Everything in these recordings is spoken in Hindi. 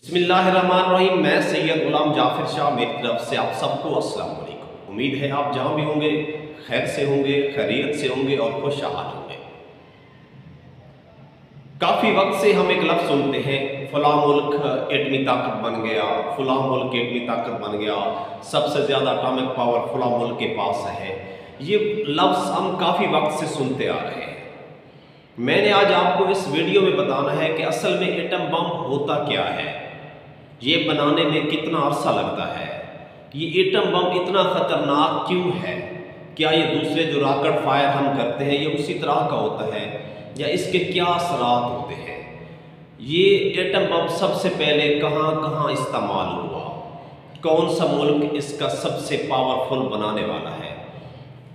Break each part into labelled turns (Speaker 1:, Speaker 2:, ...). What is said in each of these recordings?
Speaker 1: बिस्मिल्लाहिर्रहमानिर्रहीम। मैं सैयद गुलाम जाफिर शाह, मेरी तरफ से आप सबको अस्सलाम वालेकुम। उम्मीद है आप जहाँ भी होंगे खैर से होंगे, खैरियत से होंगे और खुशहाल होंगे। काफ़ी वक्त से हम एक लफ्ज़ सुनते हैं, फ़लाँ मुल्क एटमी ताकत बन गया, फ़लाँ मुल्क एटमी ताकत बन गया, सबसे ज़्यादा एटॉमिक पावर फ़लाँ मुल्क के पास है। ये लफ्ज़ हम काफ़ी वक्त से सुनते आ रहे हैं। मैंने आज आपको इस वीडियो में बताना है कि असल में एटम बम होता क्या है, ये बनाने में कितना अरसा लगता है, ये एटम बम इतना ख़तरनाक क्यों है, क्या ये दूसरे जो रॉकेट फायर हम करते हैं ये उसी तरह का होता है या इसके क्या असरात होते हैं, ये एटम बम सबसे पहले कहाँ कहाँ इस्तेमाल हुआ, कौन सा मुल्क इसका सबसे पावरफुल बनाने वाला है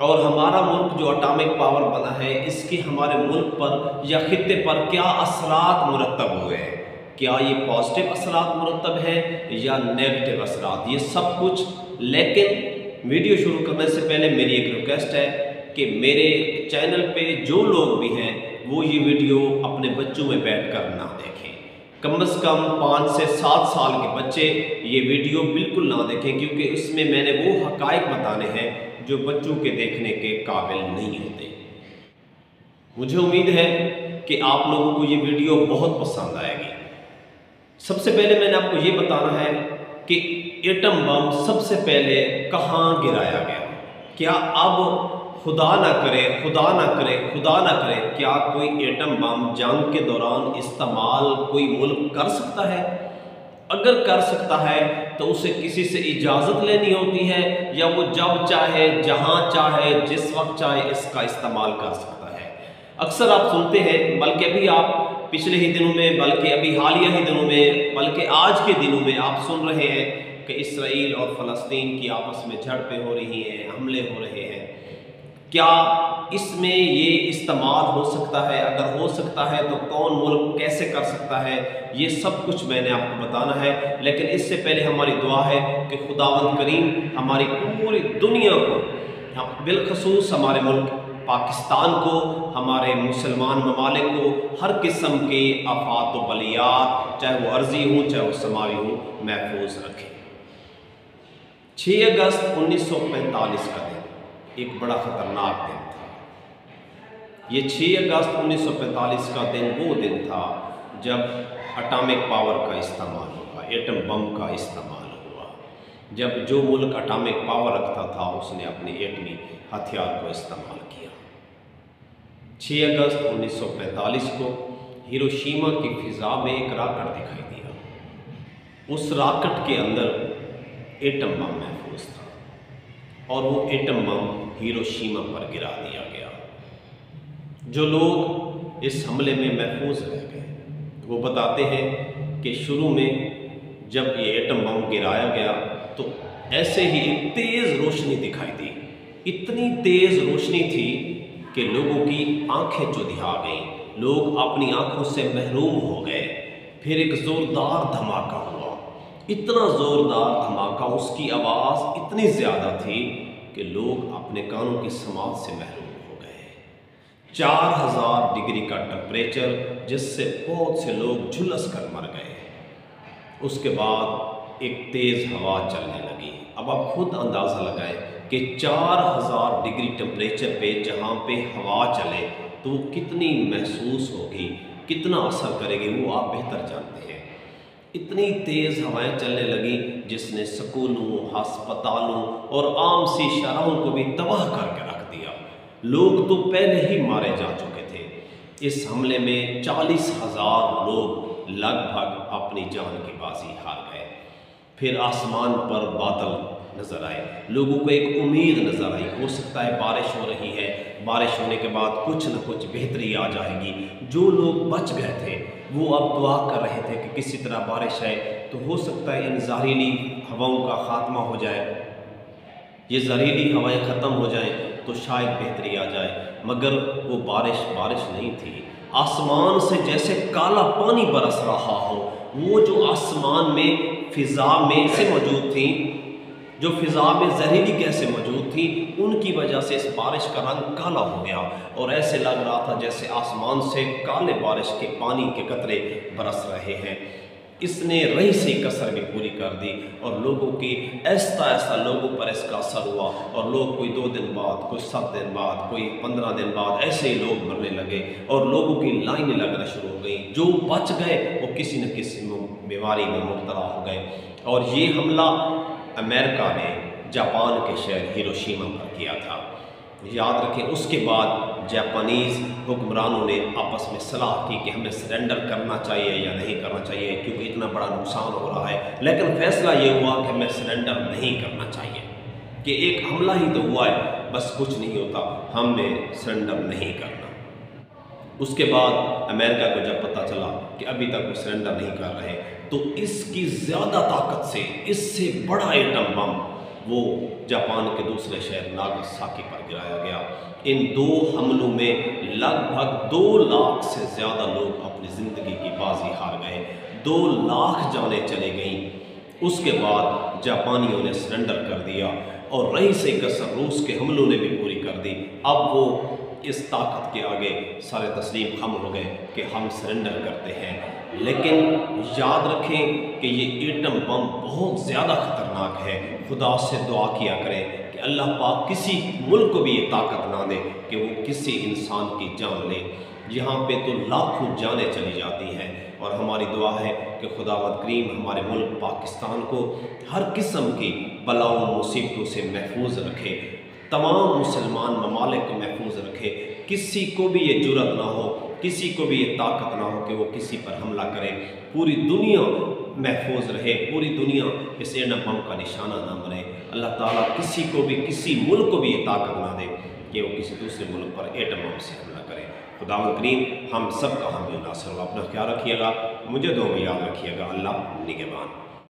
Speaker 1: और हमारा मुल्क जो एटॉमिक पावर बना है इसके हमारे मुल्क पर या खित्ते पर क्या असरात मुरतब हुए हैं, क्या ये पॉजिटिव असरात मुरतब हैं या नेगेटिव असरात, ये सब कुछ। लेकिन वीडियो शुरू करने से पहले मेरी एक रिक्वेस्ट है कि मेरे चैनल पे जो लोग भी हैं वो ये वीडियो अपने बच्चों में बैठकर ना देखें। कम से कम 5 से 7 साल के बच्चे ये वीडियो बिल्कुल ना देखें, क्योंकि उसमें मैंने वो हकायक बताने हैं जो बच्चों के देखने के काबिल नहीं होते। मुझे उम्मीद है कि आप लोगों को ये वीडियो बहुत पसंद आएगी। सबसे पहले मैंने आपको ये बताना है कि एटम बम सबसे पहले कहाँ गिराया गया। क्या अब खुदा ना करे खुदा ना करे खुदा ना करे, क्या कोई एटम बम जंग के दौरान इस्तेमाल कोई मुल्क कर सकता है? अगर कर सकता है तो उसे किसी से इजाज़त लेनी होती है या वो जब चाहे जहाँ चाहे जिस वक्त चाहे इसका इस्तेमाल कर सकता है? अक्सर आप सुनते हैं, बल्कि अभी आप पिछले ही दिनों में, बल्कि अभी हालिया ही दिनों में, बल्कि आज के दिनों में आप सुन रहे हैं कि इसराइल और फ़लस्तीन की आपस में झड़पें हो रही हैं, हमले हो रहे हैं। क्या इसमें ये इस्तेमाल हो सकता है? अगर हो सकता है तो कौन मुल्क कैसे कर सकता है? ये सब कुछ मैंने आपको बताना है। लेकिन इससे पहले हमारी दुआ है कि खुदावंद करीम हमारी पूरी दुनिया को, बिलखसूस हमारे मुल्क पाकिस्तान को, हमारे मुसलमान ममालिक को हर किस्म के आफात व बलियात, चाहे वो अर्जी हो चाहे वो समावी हो, महफूज रखें। 6 अगस्त 1945 का दिन एक बड़ा ख़तरनाक दिन था। ये 6 अगस्त 1945 का दिन वो दिन था जब एटॉमिक पावर का इस्तेमाल हुआ, एटम बम का इस्तेमाल हुआ। जब जो मुल्क एटॉमिक पावर रखता था उसने अपने एटमी हथियार को इस्तेमाल किया। 6 अगस्त 1945 को हिरोशिमा की फ़िज़ा में एक रॉकेट दिखाई दिया। उस रॉकेट के अंदर एटम बम महफूज था और वो एटम बम हिरोशिमा पर गिरा दिया गया। जो लोग इस हमले में महफूज रह गए वो बताते हैं कि शुरू में जब ये एटम बम गिराया गया तो ऐसे ही एक तेज़ रोशनी दिखाई दी। इतनी तेज़ रोशनी थी कि लोगों की आंखें चौंधिया गईं, लोग अपनी आंखों से महरूम हो गए। फिर एक ज़ोरदार धमाका हुआ, इतना ज़ोरदार धमाका, उसकी आवाज़ इतनी ज़्यादा थी कि लोग अपने कानों की समात से महरूम हो गए। 4000 डिग्री का टेम्परेचर, जिससे बहुत से लोग झुलस कर मर गए। उसके बाद एक तेज़ हवा चलने लगी। अब आप खुद अंदाज़ा लगाएं कि 4000 डिग्री टेम्परेचर पे जहाँ पे हवा चले तो कितनी महसूस होगी, कितना असर करेगी, वो आप बेहतर जानते हैं। इतनी तेज़ हवाएं चलने लगी जिसने स्कूलों, अस्पतालों और आम सी शहरों को भी तबाह करके रख दिया। लोग तो पहले ही मारे जा चुके थे। इस हमले में 40,000 लोग लगभग अपनी जान की बाजी हार गए। फिर आसमान पर बादल नज़र आए, लोगों को एक उम्मीद नज़र आई, हो सकता है बारिश हो रही है, बारिश होने के बाद कुछ न कुछ बेहतरी आ जाएगी। जो लोग बच गए थे वो अब दुआ कर रहे थे कि किसी तरह बारिश है तो हो सकता है इन जहरीली हवाओं का ख़ात्मा हो जाए, ये जहरीली हवाएं ख़त्म हो जाएं तो शायद बेहतरी आ जाए। मगर वो बारिश नहीं थी। आसमान से जैसे काला पानी बरस रहा हो। वो जो आसमान में फ़िज़ा में से मौजूद थी, जो फ़िज़ा में जहरीली गैसें मौजूद थी, उनकी वजह से इस बारिश का रंग काला हो गया और ऐसे लग रहा था जैसे आसमान से काले बारिश के पानी के कतरे बरस रहे हैं। इसने रही सी कसर भी पूरी कर दी और लोगों की ऐसा ऐसा लोगों पर इसका असर हुआ और लोग कोई 2 दिन बाद, कोई 7 दिन बाद, कोई 15 दिन बाद ऐसे ही लोग मरने लगे और लोगों की लाइनें लगना शुरू हो गई। जो बच गए वो किसी न किसी बीमारी में मुब्तला हो गए। और ये हमला अमेरिका ने जापान के शहर हिरोशिमा पर किया था। याद रखें, उसके बाद जापानीज़ हुक्मरानों ने आपस में सलाह की कि हमें सरेंडर करना चाहिए या नहीं करना चाहिए, क्योंकि इतना बड़ा नुकसान हो रहा है। लेकिन फैसला ये हुआ कि हमें सरेंडर नहीं करना चाहिए, कि एक हमला ही तो हुआ है, बस कुछ नहीं होता, हमें सरेंडर नहीं करना। उसके बाद अमेरिका को जब पता चला कि अभी तक वो सरेंडर नहीं कर रहे, तो इसकी ज़्यादा ताकत से, इससे बड़ा एटम बम वो जापान के दूसरे शहर नागासाकी पर गिराया गया। इन 2 हमलों में लगभग 2 लाख से ज़्यादा लोग अपनी ज़िंदगी की बाजी हार गए। 2 लाख जानें चली गईं। उसके बाद जापानियों ने सरेंडर कर दिया और रही से कसर रूस के हमलों ने भी पूरी कर दी। अब वो इस ताकत के आगे सारे तस्लीम खम हो गए कि हम सरेंडर करते हैं। लेकिन याद रखें कि ये एटम बम बहुत ज़्यादा ख़तरनाक है। खुदा से दुआ किया करें कि अल्लाह पाक किसी मुल्क को भी ये ताकत ना दे कि वो किसी इंसान की जान ले। यहाँ पे तो लाखों जानें चली जाती हैं और हमारी दुआ है कि खुदावंद करीम हमारे मुल्क पाकिस्तान को हर किस्म की बलाओं मुसीबतों से महफूज रखे, तमाम मुसलमान ममालिक को महफूज रखे। किसी को भी ये जुर्रत ना हो, किसी को भी ये ताकत ना हो कि वो किसी पर हमला करे। पूरी दुनिया महफूज रहे, पूरी दुनिया इस एटम बम का निशाना ना बने। अल्लाह ताला किसी को भी, किसी मुल्क को भी ये ताकत ना दे कि वो किसी दूसरे मुल्क पर एटम बम से हमला करे। खुदावंद करीम हम सब का हम नासर। अपना ख्याल रखिएगा, मुझे दुआ में याद रखिएगा। अल्लाह निगहबान।